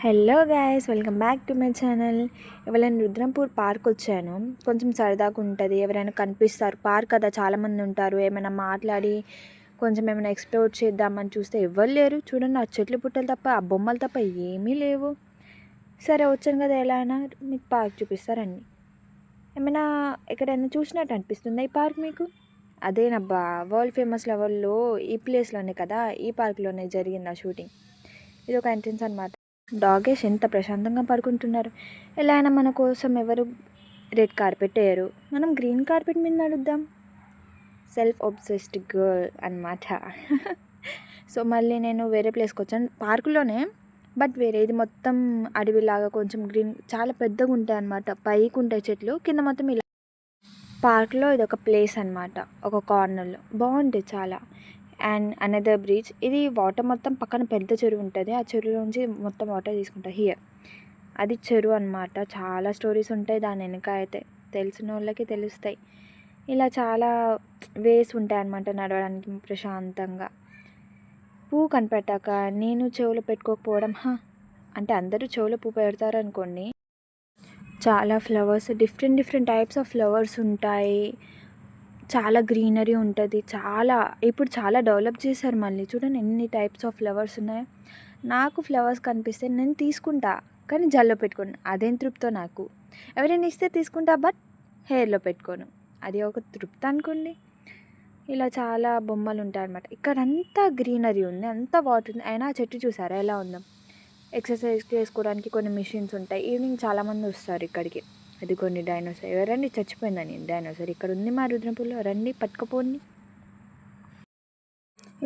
Hello guys, welcome back to my channel. ఎవరైనా Rudrampur park వచ్చాను. కొంచెం సరదాగా ఉంటుంది. ఎవరైనా కనిపిస్తారు, పార్క్ కదా, చాలామంది ఉంటారు. ఏమైనా మాట్లాడి కొంచెం ఏమైనా ఎక్స్ప్లోర్ చేద్దామని చూస్తే ఎవ్వరు లేరు. చూడండి, ఆ చెట్లు పుట్టలు తప్ప, ఆ బొమ్మలు తప్ప ఏమీ లేవు. సరే వచ్చాను కదా, ఎలా అయినా మీకు పార్క్ చూపిస్తారండి. ఏమైనా ఎక్కడైనా చూసినట్టు అనిపిస్తుందా ఈ పార్క్ మీకు? అదేనబ్బా, వరల్డ్ ఫేమస్ లెవెల్లో ఈ ప్లేస్లోనే కదా, ఈ పార్క్లోనే జరిగింది ఆ షూటింగ్. ఇది ఒక ఎంట్రన్స్ అనమాట. డాగేష్ ఎంత ప్రశాంతంగా పడుకుంటున్నారు. ఎలా అయినా మన కోసం ఎవరు రెడ్ కార్పెట్ వేయరు, మనం గ్రీన్ కార్పెట్ మీద నడుద్దాం. సెల్ఫ్ ఒబ్సెస్డ్ గర్ల్ అనమాట. సో మళ్ళీ నేను వేరే ప్లేస్కి వచ్చాను, పార్కులోనే, బట్ వేరే ఇది మొత్తం అడవిలాగా కొంచెం గ్రీన్, చాలా పెద్దగా ఉంటాయి అన్నమాట. పైకి ఉంటాయి చెట్లు, కింద మొత్తం ఇలా. పార్క్లో ఇది ఒక ప్లేస్ అనమాట, ఒక కార్నర్లో బాగుంటుంది చాలా. అండ్ అనదర్ బ్రిడ్జ్, ఇది వాటర్ మొత్తం పక్కన పెద్ద చెరువు ఉంటుంది, ఆ చెరువులోంచి మొత్తం వాటర్ తీసుకుంటారు హియర్. అది చెరువు అనమాట. చాలా స్టోరీస్ ఉంటాయి దాని వెనుక, అయితే తెలిసిన వాళ్ళకి తెలుస్తాయి. ఇలా చాలా వేస్ ఉంటాయి అన్నమాట నడవడానికి ప్రశాంతంగా. పువ్వు కనిపెట్టాక నేను చెవులు పెట్టుకోకపోవడం, అంటే అందరూ చెవులో పువ్వు పెడతారు అనుకోండి. చాలా flowers, different different types of flowers ఉంటాయి. చాలా గ్రీనరీ ఉంటుంది. చాలా ఇప్పుడు చాలా డెవలప్ చేశారు. మళ్ళీ చూడండి ఎన్ని టైప్స్ ఆఫ్ ఫ్లవర్స్ ఉన్నాయో. నాకు ఫ్లవర్స్ కనిపిస్తే నేను తీసుకుంటా, కానీ జల్లో పెట్టుకోను. అదేం తృప్తో నాకు. ఎవరైనా ఇస్తే తీసుకుంటా, బట్ హెయిర్లో పెట్టుకోను. అది ఒక తృప్తి అనుకోండి. ఇలా చాలా బొమ్మలు ఉంటాయి అన్నమాట. ఇక్కడంతా గ్రీనరీ ఉంది, అంతా వాటర్ ఉంది. అయినా ఆ చెట్టు చూసారా ఎలా ఉందో. ఎక్సర్సైజ్ చేసుకోవడానికి కొన్ని మిషన్స్ ఉంటాయి. ఈవినింగ్ చాలామంది వస్తారు ఇక్కడికి. అది కొన్ని డైనోసార్, ఎవరండి చచ్చిపోయిందని డైనోసార్ ఇక్కడ ఉంది మా రుద్రపూర్లో, రండి పట్టుకపోండి.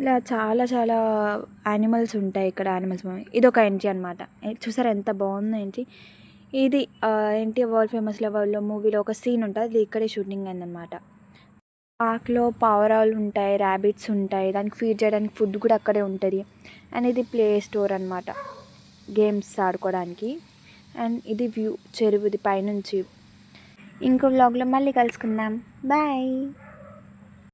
ఇలా చాలా చాలా యానిమల్స్ ఉంటాయి ఇక్కడ. యానిమల్స్ ఇది ఒక ఎంట్రీ అనమాట. చూసారా ఎంత బాగుందో ఎంట్రీ. ఇది ఏంటి, వరల్డ్ ఫేమస్ లెవెల్లో మూవీలో ఒక సీన్ ఉంటుంది, అది ఇక్కడే షూటింగ్ అయిందనమాట. పార్క్లో పావురాలు ఉంటాయి, ర్యాబిట్స్ ఉంటాయి, దానికి ఫీడ్ చేయడానికి ఫుడ్ కూడా అక్కడే ఉంటుంది. అండ్ ఇది ప్లే స్టోర్ అనమాట, గేమ్స్ ఆడుకోవడానికి. అండ్ ఇది వ్యూ చెరువుది పైనుంచి. ఇంకో వ్లాగ్లో మళ్ళీ కలుసుకుందాం. బాయ్.